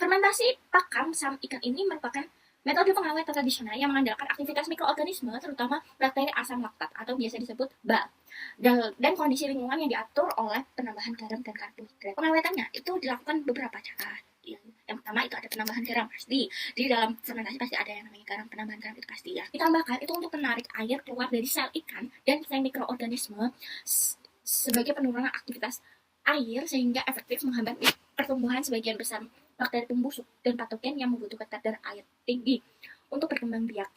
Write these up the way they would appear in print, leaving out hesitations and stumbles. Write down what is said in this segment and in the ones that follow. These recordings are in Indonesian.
Fermentasi pakam sam ikan ini merupakan metode pengawetan tradisional yang mengandalkan aktivitas mikroorganisme, terutama bakteri asam laktat atau biasa disebut BAL, dan kondisi lingkungan yang diatur oleh penambahan garam dan karbohidrat. Pengawetannya itu dilakukan beberapa cara. Yang pertama itu ada penambahan garam, pasti di dalam fermentasi pasti ada yang namanya garam. Penambahan garam itu pasti ya ditambahkan itu untuk menarik air keluar dari sel ikan dan sel mikroorganisme sebagai penurunan aktivitas air sehingga efektif menghambat pertumbuhan sebagian besar bakteri pembusuk dan patogen yang membutuhkan kadar air tinggi untuk berkembang biak.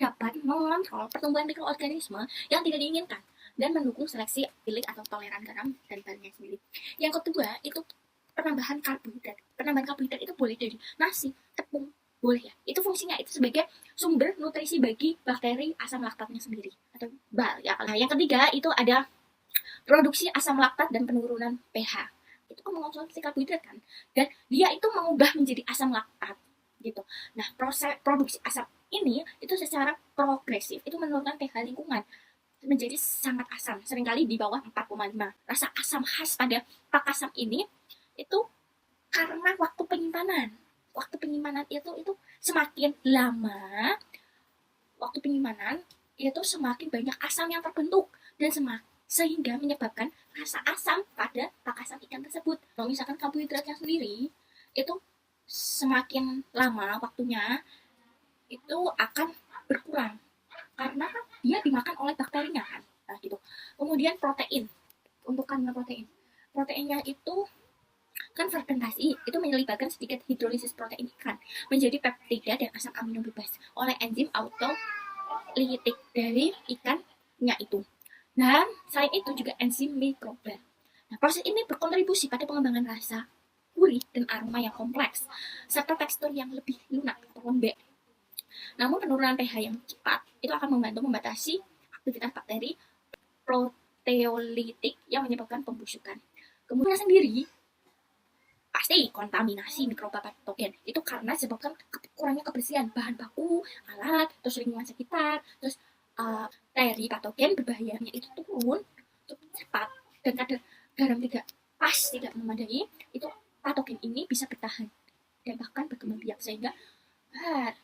Dapat mengontrol pertumbuhan mikroorganisme yang tidak diinginkan dan mendukung seleksi bilik atau toleran garam dan bahannya sendiri. Yang kedua itu penambahan karbohidrat. Penambahan karbohidrat itu boleh dari nasi, tepung, boleh ya. Itu fungsinya itu sebagai sumber nutrisi bagi bakteri asam laktatnya sendiri atau BAL ya. Nah, yang ketiga itu ada produksi asam laktat dan penurunan pH. Itu kan mengonsumsi karbohidrat kan, dan dia itu mengubah menjadi asam laktat gitu. Nah, proses produksi asam ini itu secara progresif itu menurunkan pH lingkungan menjadi sangat asam, seringkali di bawah 4,5. Rasa asam khas pada pak asam ini itu karena waktu penyimpanan. Waktu penyimpanan itu semakin lama, waktu penyimpanan itu semakin banyak asam yang terbentuk dan sehingga menyebabkan rasa asam pada pak asam ikan tersebut. Kalau misalkan karbohidratnya sendiri itu semakin lama waktunya itu akan berkurang karena kan dia dimakan oleh bakterinya kan. Nah, gitu. Kemudian protein. Untuk kandungan protein. Proteinnya itu kan fermentasi itu melibatkan sedikit hidrolisis protein ikan menjadi peptida dan asam amino bebas oleh enzim autolytik dari ikannya itu. Dan selain itu juga enzim mikroba. Nah, proses ini berkontribusi pada pengembangan rasa, gurih, dan aroma yang kompleks, serta tekstur yang lebih lunak atau lembek. Namun penurunan pH yang cepat itu akan membantu membatasi aktivitas bakteri proteolitik yang menyebabkan pembusukan. Kemudian sendiri pasti kontaminasi mikroba patogen itu karena disebabkan kurangnya kebersihan bahan baku, alat, terus lingkungan sekitar, terus bakteri patogen berbahayanya itu turun cukup cepat dan kadar garam tidak memadai, itu patogen ini bisa bertahan dan bahkan berkembang biak sehingga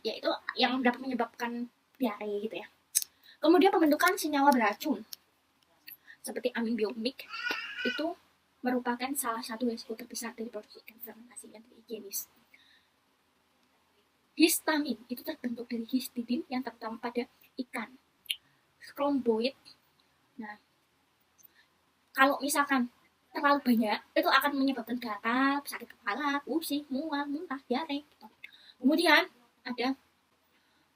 ya itu yang dapat menyebabkan diare gitu ya. Kemudian pembentukan senyawa beracun seperti amin biomik itu merupakan salah satu resiko terbesar dari produksi ikan fermentasi yang tidak higienis. Histamin itu terbentuk dari histidin yang terdapat pada ikan skromboid. Nah, kalau misalkan terlalu banyak itu akan menyebabkan gatal, sakit kepala, pusing, mual, muntah, diare gitu. Kemudian ada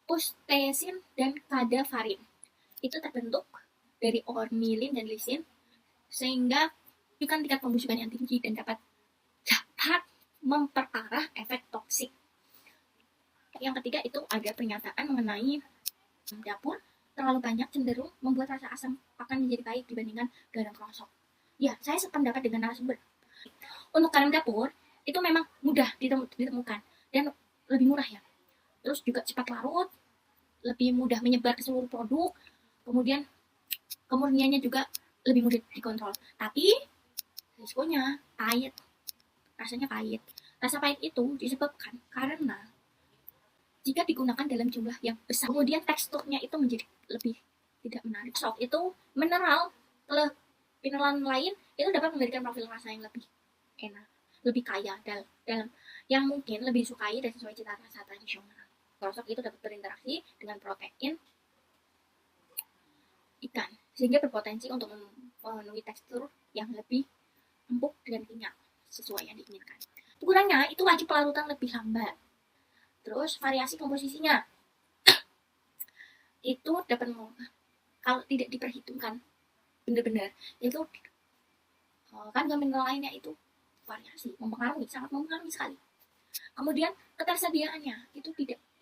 pustesin dan kadafarin. Itu terbentuk dari ornilin dan lisin sehingga menunjukkan tingkat pembusukan yang tinggi dan dapat memperparah efek toksik. Yang ketiga itu ada pernyataan mengenai dapur terlalu banyak cenderung membuat rasa asam akan menjadi pahit dibandingkan garam krosok. Ya, saya sependapat dengan narasumber. Untuk garam dapur itu memang mudah ditemukan dan lebih murah ya. Terus juga cepat larut, lebih mudah menyebar ke seluruh produk, kemudian kemurniannya juga lebih mudah dikontrol. Tapi risikonya pahit, rasanya pahit. Rasa pahit itu disebabkan karena jika digunakan dalam jumlah yang besar, kemudian teksturnya itu menjadi lebih tidak menarik. Sok itu mineral, mineral lain itu dapat memberikan profil rasa yang lebih enak, lebih kaya dalam yang mungkin lebih disukai dan sesuai cita rasa tradisional. Krosok itu dapat berinteraksi dengan protein ikan sehingga berpotensi untuk memenuhi tekstur yang lebih empuk dan kenyal sesuai yang diinginkan. Ukurannya itu laju pelarutan lebih lambat. Terus variasi komposisinya itu dapat kalau tidak diperhitungkan benar-benar itu kandungan mineral lainnya itu variasi sangat mempengaruhi sekali. Kemudian ketersediaannya itu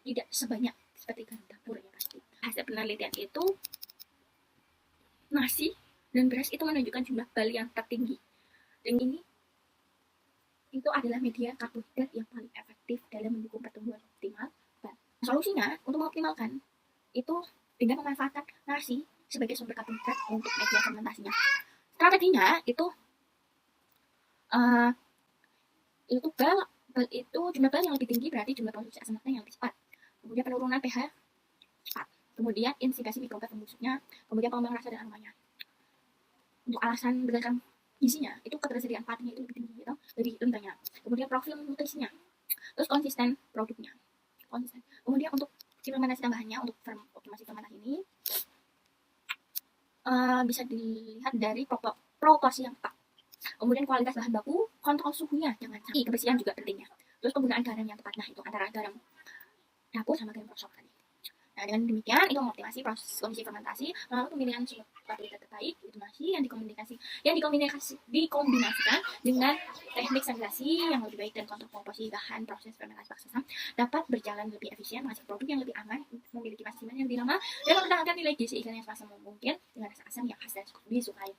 tidak sebanyak seperti garam dapur ya pasti. Hasil penelitian itu nasi dan beras itu menunjukkan jumlah BAL yang tertinggi. Dan ini itu adalah media karbohidrat yang paling efektif dalam mendukung pertumbuhan optimal BAL. Solusinya untuk mengoptimalkan itu dengan memanfaatkan nasi sebagai sumber karbohidrat untuk media fermentasinya. Strateginya itu Bal itu jumlah bal yang lebih tinggi berarti jumlah produksi asam laktat yang lebih cepat. Kemudian penurunan pH cepat. Kemudian inhibisi mikroba pembusuknya. Kemudian pengembangan rasa dan aromanya. Untuk alasan berdasarkan gizinya itu ketersediaan padinya itu lebih tinggi gitu, lebih banyak. Kemudian profil nutrisinya. Terus konsisten produknya. Konsisten. Kemudian untuk fermentasi tambahannya untuk optimasi fermentasi ini bisa dilihat dari proporsi yang tepat. Kemudian kualitas bahan baku, kontrol suhunya, jangan sampai kebersihan juga pentingnya. Terus penggunaan garam yang tepat, nah itu antara garam dapur sama garam rosok tadi. Nah dengan demikian itu mengoptimasi proses kondisi fermentasi melalui pemilihan suatu terbaik itu masih yang dikombinasikan dengan teknik sanitasi yang lebih baik dan kontrol komposisi bahan proses fermentasi paksa dapat berjalan lebih efisien, menghasilkan produk yang lebih aman, memiliki masa simpan yang lebih lama dan mempertahankan nilai gizi ikan yang semaksimal mungkin dengan rasa asam yang khas dan disukai.